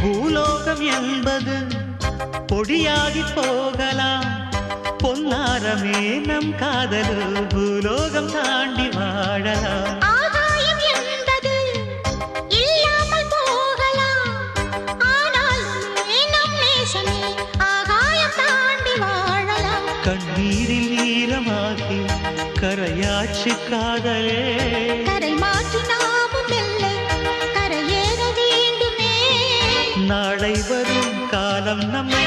பூலோகம் என்பது பொடியாகி போகலாம், பொன்னாரமே நம் காதலு பூலோகம் தாண்டி வாழலாம். ஆகாயம் என்பது இல்லாமல் போகலாம், ஆனால் நம் நேசமே ஆகாயம் தாண்டி வாழலாம். கண்ணீரில் ஈரமாகி கரையாட்சி காதலே, கரை மாற்றி நாமும் வெல்ல கரையேற வேண்டுமே. நாளை வரும் காலம் நம்மை